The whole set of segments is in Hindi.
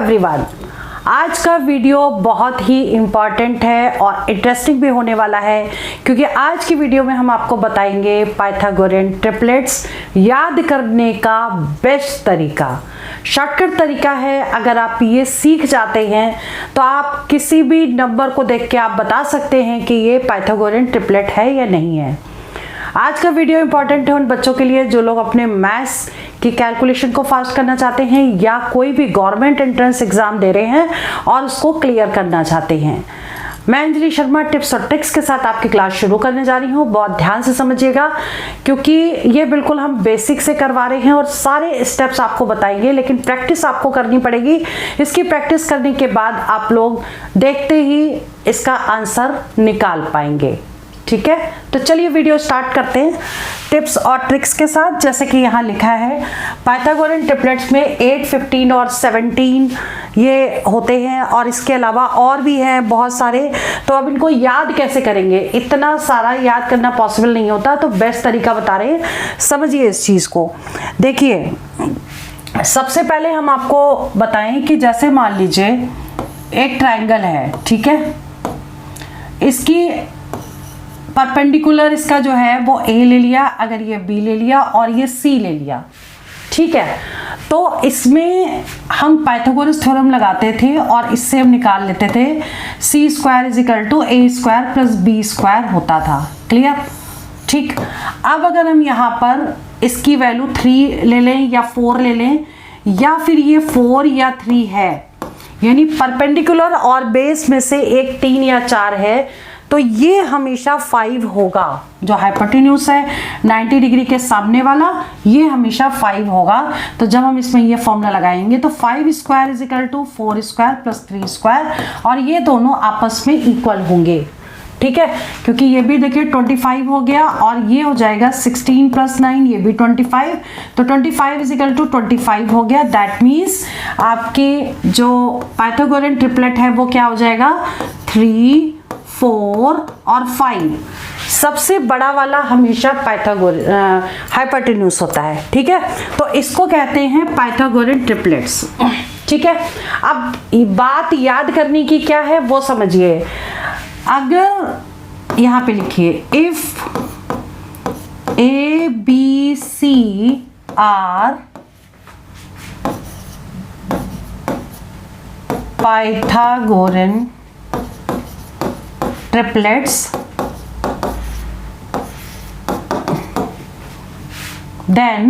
एवरीवन, आज का वीडियो बहुत ही इम्पॉर्टेंट है और इंटरेस्टिंग भी होने वाला है क्योंकि आज की वीडियो में हम आपको बताएंगे पाइथागोरियन ट्रिपलेट्स याद करने का बेस्ट तरीका। शॉर्टकट तरीका है। अगर आप ये सीख जाते हैं तो आप किसी भी नंबर को देख के आप बता सकते हैं कि ये पाइथागोरियन ट्रिपलेट है या नहीं है। आज का वीडियो इंपॉर्टेंट है उन बच्चों के लिए जो लोग अपने मैथ्स की कैलकुलेशन को फास्ट करना चाहते हैं या कोई भी गवर्नमेंट एंट्रेंस एग्जाम दे रहे हैं और उसको क्लियर करना चाहते हैं। मैं अंजलि शर्मा टिप्स और ट्रिक्स के साथ आपकी क्लास शुरू करने जा रही हूँ। बहुत ध्यान से समझिएगा क्योंकि ये बिल्कुल हम बेसिक से करवा रहे हैं और सारे स्टेप्स आपको बताएंगे, लेकिन प्रैक्टिस आपको करनी पड़ेगी। इसकी प्रैक्टिस करने के बाद आप लोग देखते ही इसका आंसर निकाल पाएंगे। ठीक है, तो चलिए वीडियो स्टार्ट करते हैं टिप्स और ट्रिक्स के साथ। जैसे कि यहाँ लिखा है पाइथागोरियन ट्रिपलेट्स में 8, 15 और 17 ये होते हैं और इसके अलावा और भी हैं बहुत सारे। तो अब इनको याद कैसे करेंगे, इतना सारा याद करना पॉसिबल नहीं होता, तो बेस्ट तरीका बता रहे हैं, समझिए इस चीज़ को। देखिए, सबसे पहले हम आपको बताएं कि जैसे मान लीजिए एक ट्राइंगल है, ठीक है, इसकी परपेंडिकुलर इसका जो है वो ए ले लिया, अगर ये बी ले लिया और ये सी ले लिया, ठीक है, तो इसमें हम पाइथागोरस थ्योरम लगाते थे और इससे हम निकाल लेते थे C square is equal to A square plus B square होता था। क्लियर? ठीक। अब अगर हम यहाँ पर इसकी वैल्यू 3 ले लें या 4 ले लें या फिर ये 4 या 3 है, यानी परपेंडिकुलर और बेस में से एक 3 या 4 है, तो ये हमेशा 5 होगा। जो हाइपोटेन्यूज है 90 डिग्री के सामने वाला, ये हमेशा 5 होगा। तो जब हम इसमें ये फॉर्मूला लगाएंगे तो 5 square is equal to 4 square plus 3 square, और ये दोनों आपस में इक्वल होंगे। ठीक है, क्योंकि ये भी देखिए 25 हो गया और ये हो जाएगा 16 प्लस 9, ये भी 25, तो 25 इज इक्वल टू 25 हो गया। दैट मीन्स आपके जो पाइथागोरियन ट्रिपलेट है वो क्या हो जाएगा, 3, 4 और 5। सबसे बड़ा वाला हमेशा हाइपोटेन्यूज होता है। ठीक है, तो इसको कहते हैं पाइथागोरियन ट्रिपलेट्स। ठीक है, अब बात याद करने की क्या है वो समझिए। अगर यहाँ पे लिखिए if A B C are Pythagorean triplets, then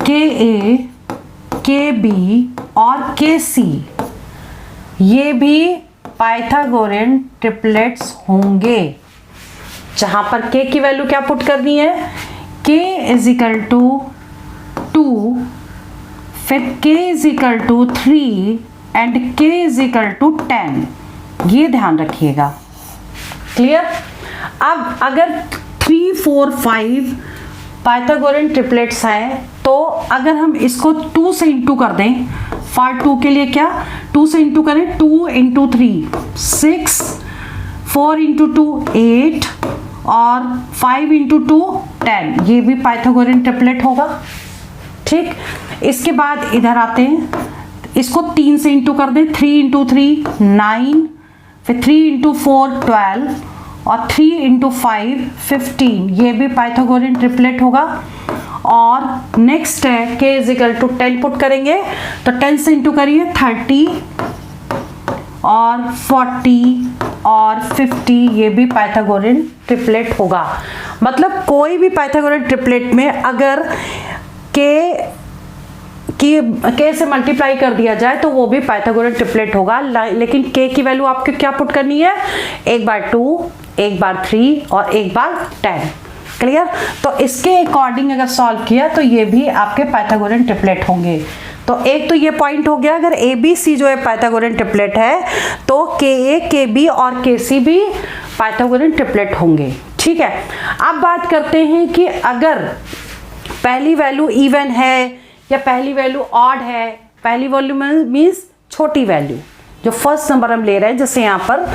KA, KB और KC ये भी पाइथागोरियन ट्रिपलेट्स होंगे। जहां पर K की वैल्यू क्या पुट करनी है, K इज इक्वल टू 2, फिर K is equal to 3 and K is equal to 10। ये ध्यान रखिएगा। क्लियर? अब अगर 3, 4, 5 पाइथागोरियन ट्रिपलेट्स हैं तो अगर हम इसको 2 से इंटू कर दें, पार्ट 2 के लिए क्या 2 से इंटू करें, 2 इंटू 3 6, 4 इंटू 2 8 और 5 इंटू 2 10, ये भी पाइथागोरियन ट्रिपलेट होगा। ठीक, इसके बाद इधर आते हैं, इसको 3 से इंटू कर दें, 3 इंटू 3 9, फिर 3 इंटू 4 12 और 3 इंटू 5 15, ये भी पाइथागोरियन ट्रिपलेट होगा। और नेक्स्ट है k is equal to 10 put करेंगे, तो 10 से इंटू करिए 30 और 40 और 50, ये भी पाइथागोरियन ट्रिपलेट होगा। मतलब कोई भी पाइथागोरियन ट्रिपलेट में अगर k से मल्टीप्लाई कर दिया जाए तो वो भी पाइथागोरियन ट्रिपलेट होगा। लेकिन k की वैल्यू आपको क्या पुट करनी है, एक बार 2, एक बार 3 और एक बार 10। क्लियर? तो इसके अकॉर्डिंग अगर सॉल्व किया तो ये भी आपके पाइथागोरियन ट्रिपलेट होंगे। तो एक तो ये पॉइंट हो गया, अगर ए बी सी जो है पाइथागोरियन ट्रिपलेट है तो KA, KB और KC भी पाइथागोरियन ट्रिपलेट होंगे। ठीक है, अब बात करते हैं कि अगर पहली वैल्यू इवन है या पहली वैल्यू ऑड है। पहली वैल्यू मीन्स छोटी वैल्यू, जो फर्स्ट नंबर हम ले रहे हैं, जैसे यहाँ पर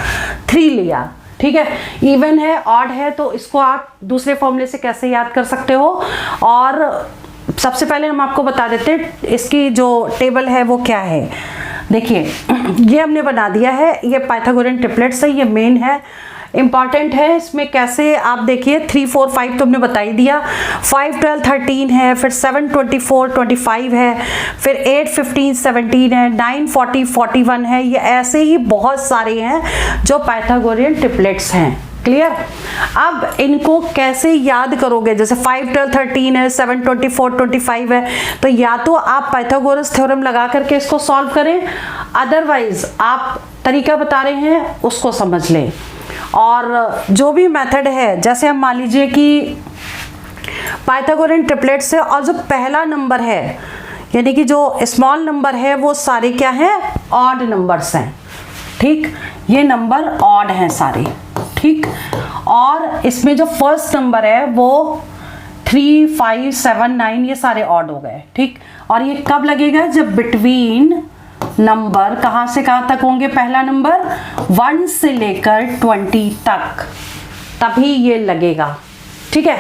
3 लिया, ठीक है, इवन है ऑड है, तो इसको आप दूसरे फॉर्मूले से कैसे याद कर सकते हो, और सबसे पहले हम आपको बता देते हैं इसकी जो टेबल है वो क्या है। देखिए ये हमने बना दिया है, ये पाइथागोरियन ट्रिपलेट्स है, ये मेन है, इम्पॉर्टेंट है। इसमें कैसे आप देखिए 3 4 5 तो हमने बता ही दिया, 5 12 13 है, फिर 7 24 25 है, फिर 8 15 17 है, 9 40 41 है। ये ऐसे ही बहुत सारे हैं जो पाइथागोरियन ट्रिपलेट्स हैं। क्लियर। अब इनको कैसे याद करोगे, जैसे 5 12 13 है, 7 24 25 है, तो या तो आप पाइथागोरस थ्योरम लगा करके इसको सॉल्व करें, अदरवाइज आप तरीका बता रहे हैं उसको समझ लें। और जो भी मेथड है, जैसे हम मान लीजिए कि पाइथागोरियन ट्रिपलेट्स है और जो पहला नंबर है यानी कि जो स्मॉल नंबर है वो सारे क्या हैं, ऑड नंबर्स हैं। ठीक, ये नंबर ऑड हैं सारे। ठीक, और इसमें जो फर्स्ट नंबर है वो 3 5 7 9 ये सारे ऑड हो गए। ठीक, और ये कब लगेगा, जब बिटवीन नंबर कहां से कहां तक होंगे, पहला नंबर 1 से लेकर 20 तक, तभी ये लगेगा। ठीक है,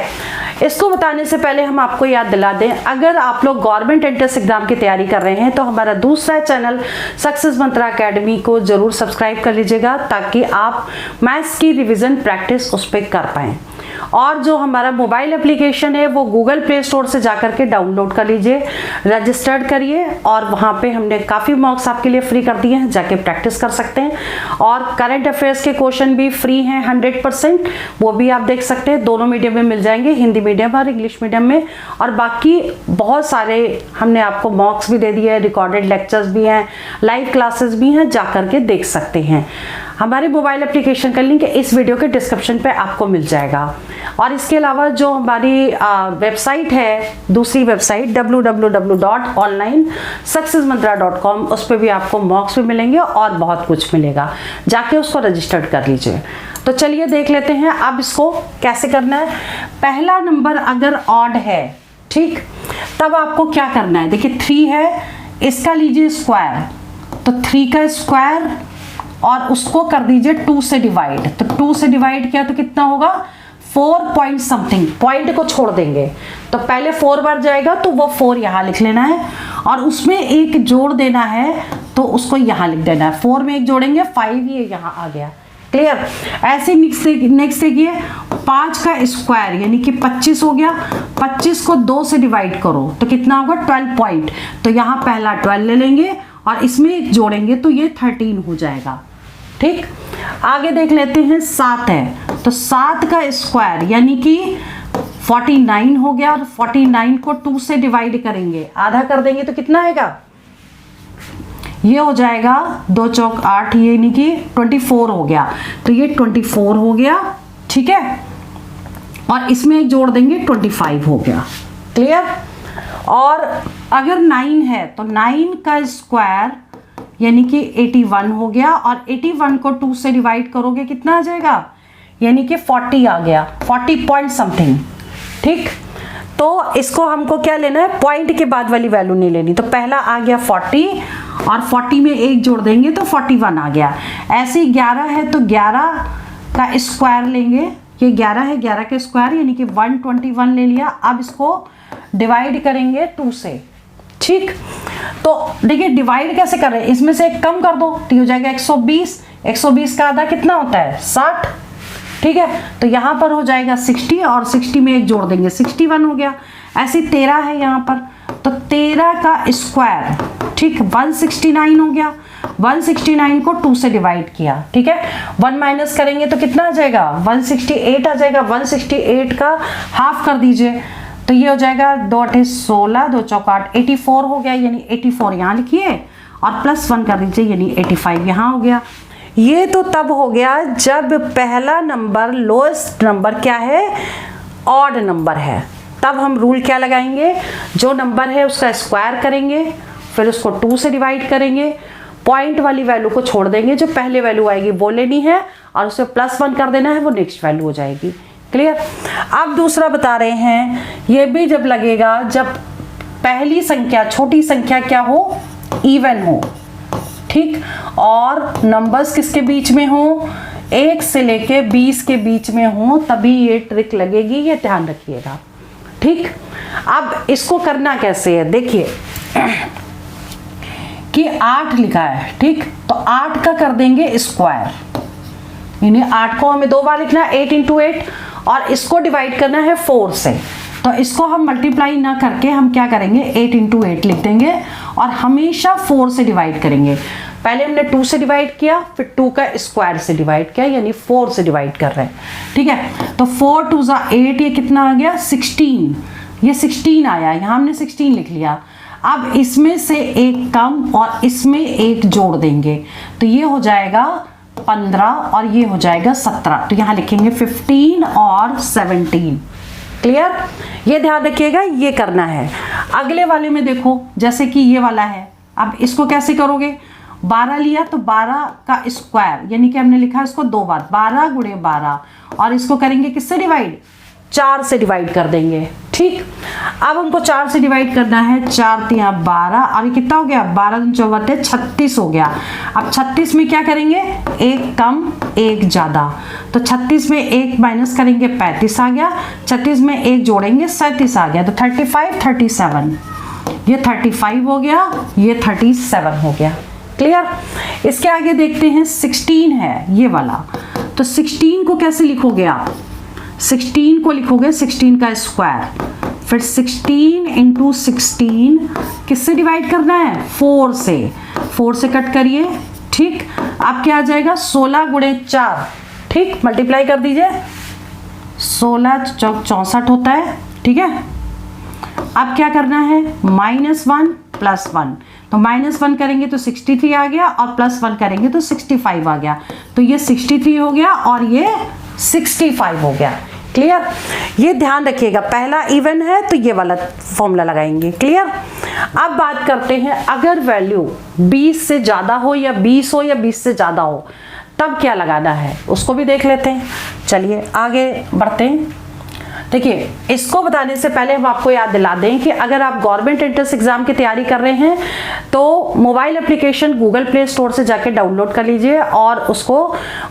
इसको बताने से पहले हम आपको याद दिला दें, अगर आप लोग गवर्नमेंट एंट्रेंस एग्जाम की तैयारी कर रहे हैं तो हमारा दूसरा चैनल सक्सेस मंत्रा एकेडमी को जरूर सब्सक्राइब कर लीजिएगा, ताकि आप मैथ्स की रिवीजन प्रैक्टिस उस पर कर पाएं। और जो हमारा मोबाइल एप्लीकेशन है वो गूगल प्ले स्टोर से जाकर के डाउनलोड कर लीजिए, रजिस्टर्ड करिए, और वहाँ पे हमने काफ़ी मॉक्स आपके लिए फ्री कर दिए हैं, जाके प्रैक्टिस कर सकते हैं। और करंट अफेयर्स के क्वेश्चन भी फ्री हैं 100%, वो भी आप देख सकते हैं, दोनों मीडियम में मिल जाएंगे, हिंदी मीडियम और इंग्लिश मीडियम में। और बाकी बहुत सारे हमने आपको मॉक्स भी दे दिए, रिकॉर्डेड लेक्चर्स भी हैं, लाइव क्लासेस भी हैं, जा करके देख सकते हैं। हमारे मोबाइल एप्लीकेशन का लिंक इस वीडियो के डिस्क्रिप्शन पे आपको मिल जाएगा। और इसके अलावा जो हमारी वेबसाइट है, दूसरी वेबसाइट www.onlinesuccessmantra.com, उस पर भी आपको मॉक्स भी मिलेंगे और बहुत कुछ मिलेगा, जाके उसको रजिस्टर्ड कर लीजिए। तो चलिए देख लेते हैं अब इसको कैसे करना है। पहला नंबर अगर ऑड है, ठीक, तब आपको क्या करना है, देखिए 3 है, इसका लीजिए स्क्वायर, तो 3 का स्क्वायर और उसको कर दीजिए 2 से डिवाइड। तो 2 से डिवाइड किया तो कितना होगा, 4 पॉइंट समथिंग, पॉइंट को छोड़ देंगे तो पहले 4 बार जाएगा, तो वो 4 यहाँ लिख लेना है, और उसमें एक जोड़ देना है तो उसको यहाँ लिख देना है। 4 में एक जोड़ेंगे 5, ये यहाँ आ गया। क्लियर। ऐसे नेक्स्ट देखिए 5 का स्क्वायर यानी कि 25 हो गया, 25 को 2 से डिवाइड करो तो कितना होगा, 12 पॉइंट, तो यहाँ पहला 12 ले लेंगे और इसमें एक जोड़ेंगे तो ये 13 हो जाएगा। ठीक, आगे देख लेते हैं 7 है, तो 7 का स्क्वायर यानी कि 49 हो गया, और 49 को 2 से डिवाइड करेंगे, आधा कर देंगे तो कितना आएगा, ये हो जाएगा 2 चौक 8, ये यानी कि 24 हो गया, तो ये 24 हो गया। ठीक है, और इसमें एक जोड़ देंगे 25 हो गया। क्लियर। और अगर 9 है तो 9 का स्क्वायर यानी कि 81 हो गया, और 81 को 2 से डिवाइड करोगे कितना आ जाएगा, यानी कि 40 आ गया, 40 पॉइंट समथिंग। ठीक, तो इसको हमको क्या लेना है, पॉइंट के बाद वाली वैल्यू नहीं लेनी, तो पहला आ गया 40 और 40 में एक जोड़ देंगे तो 41 आ गया। ऐसे ही 11 है तो 11 का स्क्वायर लेंगे, ये 11 है, 11 का स्क्वायर यानी कि 121 ले लिया। अब इसको डिवाइड करेंगे 2 से। ठीक, तो देखिए डिवाइड कैसे कर रहे हैं, इसमें से एक कम कर दो तो हो जाएगा 120, 120 का आधा कितना होता है, 60। ठीक है, तो यहाँ पर हो जाएगा 60 और 60 में एक जोड़ देंगे 61 हो गया। ऐसे 13 है यहाँ पर, तो 13 का स्क्वायर, ठीक, 169 हो गया, 169 को 2 से डिवाइड किया। ठीक है, 1 माइनस करेंगे तो कितना आ जाएगा, 168 आ जाएगा, 168 का हाफ कर दीजिए तो ये हो जाएगा 2 8 16, 2 चौक 8, 84 हो गया, यानी 84 यहाँ लिखिए और +1 कर दीजिए यानी 85 यहाँ हो गया। ये तो तब हो गया जब पहला नंबर लोएस्ट नंबर क्या है, ऑड नंबर है। तब हम रूल क्या लगाएंगे, जो नंबर है उसका स्क्वायर करेंगे, फिर उसको 2 से डिवाइड करेंगे, पॉइंट वाली वैल्यू को छोड़ देंगे, जो पहले वैल्यू आएगी वो लेनी है और उसे +1 कर देना है, वो नेक्स्ट वैल्यू हो जाएगी। क्लियर। अब दूसरा बता रहे हैं, ये भी जब लगेगा जब पहली संख्या, छोटी संख्या क्या हो, इवन हो। ठीक, और नंबर्स किसके बीच में हो, 1 से लेके 20 के बीच में हो, तभी ये ट्रिक लगेगी, ये ध्यान रखिएगा। ठीक, अब इसको करना कैसे है, देखिए कि 8 लिखा है, ठीक, तो 8 का कर देंगे स्क्वायर, यानी 8 को हमें 2 बार लिखना है, 8 × 8, और इसको डिवाइड करना है 4 से। तो इसको हम मल्टीप्लाई ना करके हम क्या करेंगे, 8 × 8 लिख देंगे और हमेशा 4 से डिवाइड करेंगे। पहले हमने 2 से डिवाइड किया, फिर 2 का स्क्वायर से डिवाइड किया, यानी 4 से डिवाइड कर रहे हैं, ठीक है। तो 4 × 2 = 8, ये कितना आ गया 16, ये 16 आया, यहाँ हमने 16 लिख लिया। अब इसमें से एक कम और इसमें एक जोड़ देंगे, तो ये हो जाएगा 15 और ये हो जाएगा 17, तो यहाँ लिखेंगे 15 और 17। क्लियर, ये ध्यान रखिएगा, ये करना है। अगले वाले में देखो, जैसे कि ये वाला है, अब इसको कैसे करोगे, 12 लिया तो 12 का स्क्वायर, यानी कि हमने लिखा इसको 2 बार, 12 × 12, और इसको करेंगे किससे डिवाइड, 4 से डिवाइड कर देंगे, ठीक। अब हमको 4 से डिवाइड करना है, 4 × 3 = 12, और ये कितना हो गया, 12 × 4 = 36 हो गया। अब 36 में क्या करेंगे, एक कम एक ज़्यादा, तो 36 में एक माइनस करेंगे 35 आ गया, 36 में एक जोड़ेंगे 37 आ गया, तो 35 37, ये 35 हो गया, ये 37 हो गया। क्लियर, इसके आगे देखते हैं 16 है ये वाला, तो 16 को कैसे लिखोगे आप, 16 को लिखोगे 16 का स्क्वायर, फिर 16 × 16 किससे डिवाइड करना है, 4 से, 4 से कट करिए, ठीक। अब क्या आ जाएगा, 16 × 4, ठीक, मल्टीप्लाई कर दीजिए, 16 × 64 होता है, ठीक है। अब क्या करना है, -1 + 1, तो -1 करेंगे तो 63 आ गया, और +1 करेंगे तो 65 आ गया, तो ये 63 हो गया और ये 65 हो गया। क्लियर, ये ध्यान रखिएगा, पहला इवन है तो ये वाला फॉर्मूला लगाएंगे। क्लियर, अब बात करते हैं, अगर वैल्यू 20 से ज़्यादा हो या 20 हो या 20 से ज़्यादा हो, तब क्या लगाना है, उसको भी देख लेते हैं। चलिए आगे बढ़ते हैं। देखिए, इसको बताने से पहले हम आपको याद दिला दें कि अगर आप गवर्नमेंट एंट्रेंस एग्जाम की तैयारी कर रहे हैं तो mobile application Google play store से जाके डाउनलोड कर लीजिए और उसको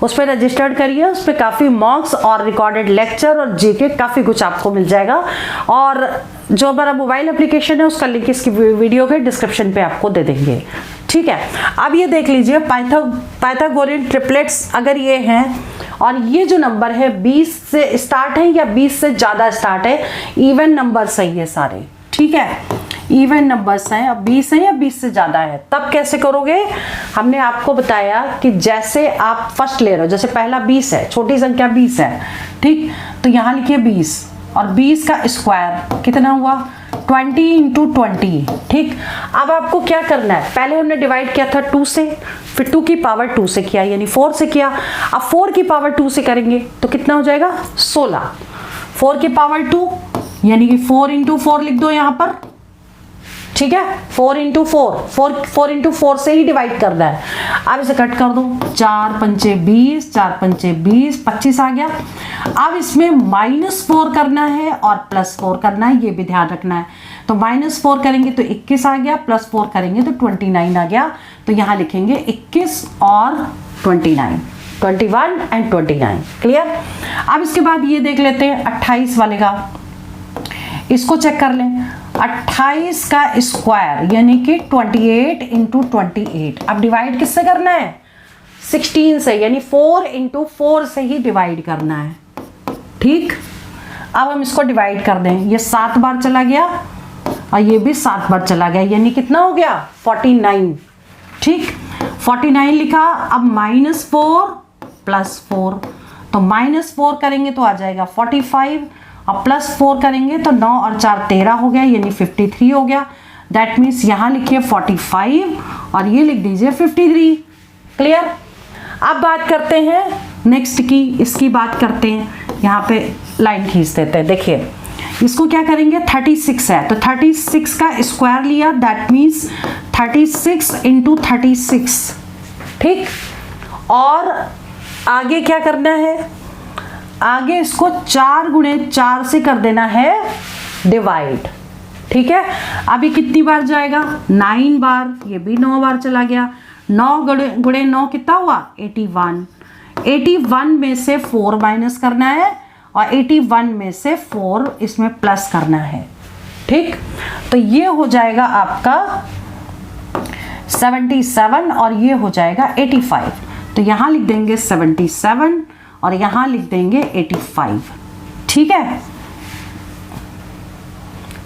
उस पर रजिस्टर्ड करिए। उस पर काफ़ी मॉक्स और रिकॉर्डेड लेक्चर और जीके काफ़ी कुछ आपको मिल जाएगा, और जो हमारा मोबाइल एप्लीकेशन है उसका लिंक इसकी वीडियो के डिस्क्रिप्शन पे आपको दे देंगे, ठीक है। अब ये देख लीजिए, पाइथागोरियन ट्रिपलेट्स अगर ये हैं और ये जो नंबर है 20 से स्टार्ट है या 20 से ज़्यादा स्टार्ट है, इवन नंबर्स है ये सारे, ठीक है, इवन नंबर्स हैं, अब 20 है या 20 से ज़्यादा है, तब कैसे करोगे। हमने आपको बताया कि जैसे आप फर्स्ट ले रहे हो, जैसे पहला 20 है, छोटी संख्या 20 है, ठीक, तो यहाँ लिखिए 20 और 20 का स्क्वायर कितना हुआ, 20 × 20, ठीक। अब आपको क्या करना है, पहले हमने डिवाइड किया था 2 से, फिर 2 की पावर 2 से किया, यानी 4 से किया। अब 4 की पावर 2 से करेंगे तो कितना हो जाएगा 16, 4 की पावर 2 यानी कि 4 × 4 लिख दो यहाँ पर, ठीक है, 4 × 4 × 4 से ही डिवाइड करना है। अब इसे कट कर दो, 4 × 5 = 20, 4 × 5 = 20, 25 आ गया। अब इसमें -4 करना है और +4 करना है, ये भी ध्यान रखना है। तो -4 करेंगे तो 21 आ गया, +4 करेंगे तो 29 आ गया, तो यहाँ लिखेंगे 21 और 29, 21 एंड 29। क्लियर, अब इसके बाद ये देख लेते हैं 28 वाले का, इसको चेक कर लें। 28 का स्क्वायर यानी कि 28 × 28, अब डिवाइड किससे करना है, 16 से, यानी 4 × 4 से ही डिवाइड करना है, ठीक। अब हम इसको डिवाइड कर दें, ये 7 बार चला गया और ये भी 7 बार चला गया, यानी कितना हो गया 49, ठीक, 49 लिखा। अब -4 + 4, तो -4 करेंगे तो आ जाएगा 45, और +4 करेंगे तो 9 और 4 13 हो गया, यानी 53 हो गया। दैट मीन्स यहाँ लिखिए 45 और ये लिख दीजिए 53। क्लियर, अब बात करते हैं नेक्स्ट की, इसकी बात करते हैं, यहाँ पे लाइन खींच देते हैं। देखिए इसको क्या करेंगे, 36 है तो 36 का स्क्वायर लिया, दैट मीन्स 36 × 36, ठीक। और आगे क्या करना है, आगे इसको 4 × 4 से कर देना है डिवाइड, ठीक है। अभी कितनी बार जाएगा, 9 बार, ये भी 9 बार चला गया। 9 × 9 कितना हुआ, 81, 81 में से 4 माइनस करना है और 81 में से 4 इसमें प्लस करना है। ठीक, तो ये हो जाएगा आपका 77 और ये हो जाएगा 85। तो यहाँ लिख देंगे 77 और यहाँ लिख देंगे 85। ठीक है,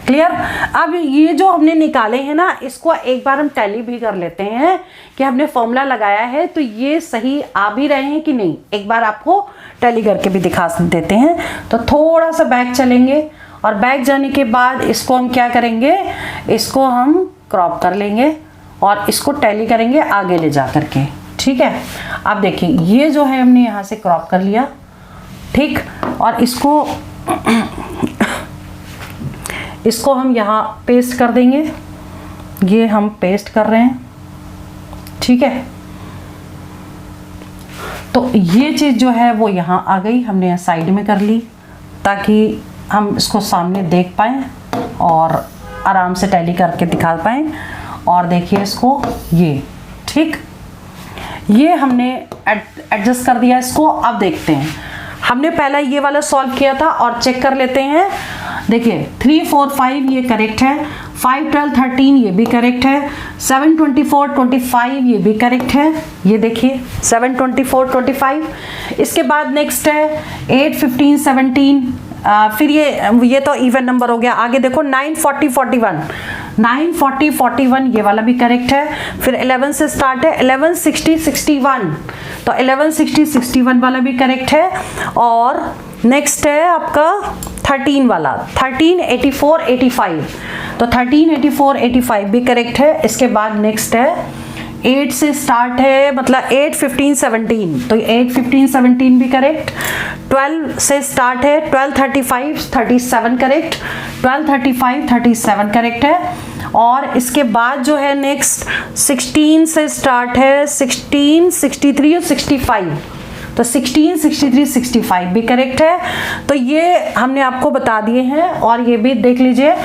क्लियर। अब ये जो हमने निकाले हैं ना, इसको एक बार हम टैली भी कर लेते हैं कि हमने फॉर्मूला लगाया है तो ये सही आ भी रहे हैं कि नहीं। एक बार आपको टैली करके भी दिखा देते हैं। तो थोड़ा सा बैक चलेंगे और बैक जाने के बाद इसको हम क्या करेंगे, इसको हम क्रॉप कर लेंगे और इसको टैली करेंगे आगे ले जा करके। ठीक है, अब देखिए ये जो है हमने यहाँ से क्रॉप कर लिया। ठीक, और इसको हम यहाँ पेस्ट कर देंगे। ये हम पेस्ट कर रहे हैं। ठीक है, तो ये चीज़ जो है वो यहाँ आ गई, हमने साइड में कर ली ताकि हम इसको सामने देख पाएँ और आराम से टैली करके दिखा पाएँ। और देखिए इसको ये, ठीक, ये हमने एडजस्ट कर दिया इसको। अब देखते हैं, हमने पहला ये वाला सॉल्व किया था और चेक कर लेते हैं। देखिए 3 4 5 ये करेक्ट है, 5 12 13 ये भी करेक्ट है, 7 24 25 ये भी करेक्ट है। ये देखिए 7 24 25। इसके बाद नेक्स्ट है 8 15 17, फिर ये तो इवन नंबर हो गया। आगे देखो 9 40 41, 9 40 41 ये वाला भी करेक्ट है। फिर 11 से स्टार्ट है, 11 60 61, तो 11 60 61 वाला भी करेक्ट है। और नेक्स्ट है आपका 13 वाला, 13 84 85, तो 13 84 85 भी करेक्ट है। इसके बाद नेक्स्ट है 8 से स्टार्ट है, मतलब 8 15 17, तो 8 15 17 भी करेक्ट। 12 से स्टार्ट है, 12 35 37 करेक्ट, 12 35 37 करेक्ट है। और इसके बाद जो है नेक्स्ट 16 से स्टार्ट है, 16 63 और 65, तो 16 63 65 भी करेक्ट है। तो ये हमने आपको बता दिए हैं। और ये भी देख लीजिए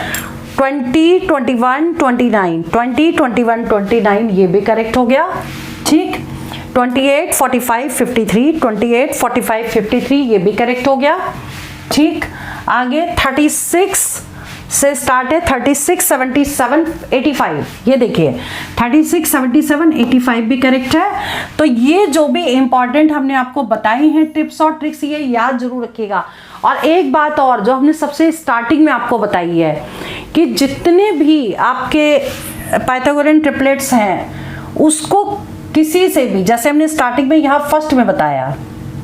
20 21 29, 20 21 29 ये भी करेक्ट हो गया। ठीक, 28 45 53, 28 45 53 ये भी करेक्ट हो गया। ठीक, आगे 36 से स्टार्ट है, 36 77 85, ये देखिए 36 77 85 भी करेक्ट है। तो ये जो भी इंपॉर्टेंट हमने आपको बताई हैं टिप्स और ट्रिक्स, ये याद जरूर रखिएगा। और एक बात और जो हमने सबसे स्टार्टिंग में आपको बताई है कि जितने भी आपके पाइथागोरियन ट्रिपलेट्स हैं उसको किसी से भी, जैसे हमने स्टार्टिंग में यहाँ फर्स्ट में बताया,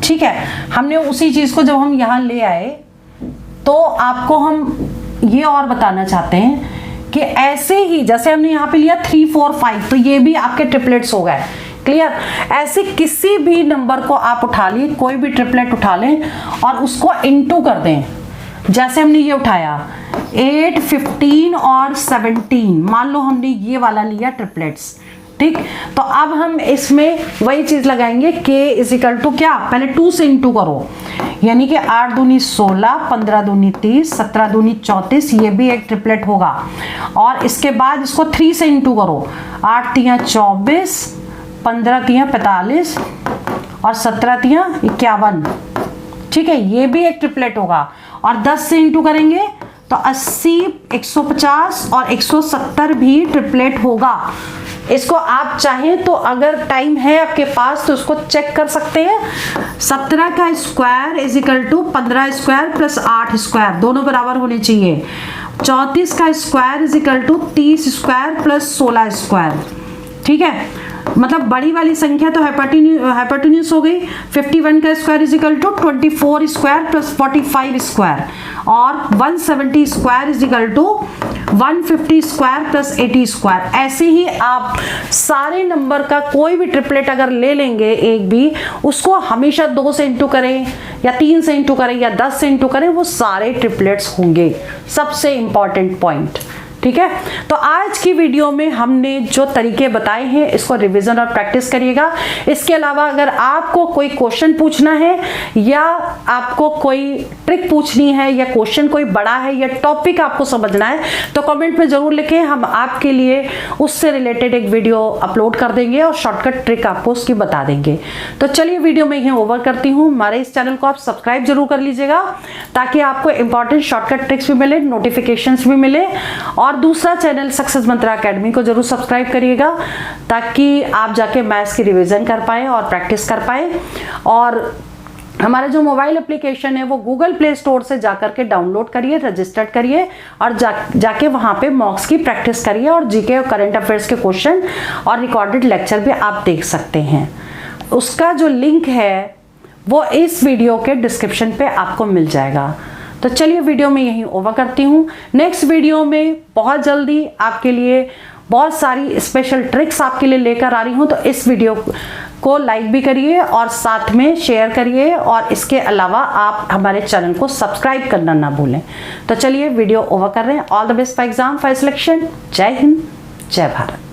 ठीक है, हमने उसी चीज़ को जब हम यहाँ ले आए तो आपको हम ये और बताना चाहते हैं कि ऐसे ही जैसे हमने यहाँ पे लिया 3 4 5, तो ये भी आपके ट्रिपलेट्स हो गए। क्लियर, ऐसे किसी भी नंबर को आप उठा लिए, कोई भी ट्रिपलेट उठा लें और उसको इनटू कर दें। जैसे हमने ये उठाया 8 15 और 17, मान लो हमने ये वाला लिया ट्रिपलेट्स। ठीक, तो अब हम इसमें वही चीज लगाएंगे k इज इक्वल टू क्या, पहले 2 से इंटू करो, यानी कि 8 दूनी 16, 15 दूनी 30, 17 दूनी 34, ये भी एक ट्रिपलेट होगा। और इसके बाद इसको 3 से इंटू करो, 8 तियां 24, 15 तियां 45 और 17 तियां 51। ठीक है, ये भी एक ट्रिपलेट होगा। और 10 से इंटू करेंगे तो 80, 150 और 170 भी ट्रिपलेट होगा। इसको आप चाहें तो अगर टाइम है आपके पास तो उसको चेक कर सकते हैं। 17 का square is equal to 15 square plus 8 square, दोनों बराबर होने चाहिए। 34 का square is equal to 30 square plus 16 square. ठीक है, मतलब बड़ी वाली संख्या तो हाइपोटेन्यूज हो गई। 51 का square is equal to 24 square plus 45 square. और 170 square is equal to 150 square plus 80 square. ऐसे ही आप सारे नंबर का कोई भी ट्रिपलेट अगर ले लेंगे एक भी, उसको हमेशा 2 से इंटू करें या 3 से इंटू करें या 10 से इंटू करें, वो सारे ट्रिपलेट्स होंगे। सबसे इंपॉर्टेंट पॉइंट, ठीक है। तो आज की वीडियो में हमने जो तरीके बताए हैं इसको रिवीजन और प्रैक्टिस करिएगा। इसके अलावा अगर आपको कोई क्वेश्चन पूछना है या आपको कोई ट्रिक पूछनी है या क्वेश्चन कोई बड़ा है या टॉपिक आपको समझना है तो कमेंट में जरूर लिखें, हम आपके लिए उससे रिलेटेड एक वीडियो अपलोड कर देंगे और शॉर्टकट ट्रिक आपको उसकी बता देंगे। तो चलिए वीडियो में यहीं ओवर करती हूँ। हमारे इस चैनल को आप सब्सक्राइब जरूर कर लीजिएगा ताकि आपको इंपॉर्टेंट शॉर्टकट ट्रिक्स भी मिले, नोटिफिकेशंस भी मिले। और दूसरा चैनल सक्सेस मंत्रा अकेडमी को जरूर सब्सक्राइब करिएगा ताकि आप जाके मैथ्स की रिवीजन कर पाए और प्रैक्टिस कर पाए। और हमारा जो मोबाइल एप्लीकेशन है वो गूगल प्ले स्टोर से जाकर के डाउनलोड करिए, रजिस्टर्ड करिए और जाके वहाँ पे मॉक्स की प्रैक्टिस करिए और जीके और करंट अफेयर्स के क्वेश्चन और रिकॉर्डेड लेक्चर भी आप देख सकते हैं। उसका जो लिंक है वो इस वीडियो के डिस्क्रिप्शन पे आपको मिल जाएगा। तो चलिए वीडियो में यहीं ओवर करती हूँ। नेक्स्ट वीडियो में बहुत जल्दी आपके लिए बहुत सारी स्पेशल ट्रिक्स आपके लिए लेकर आ रही हूँ। तो इस वीडियो को लाइक भी करिए और साथ में शेयर करिए और इसके अलावा आप हमारे चैनल को सब्सक्राइब करना ना भूलें। तो चलिए वीडियो ओवर कर रहे हैं। All the best for exam, for selection. जय हिंद, जय भारत।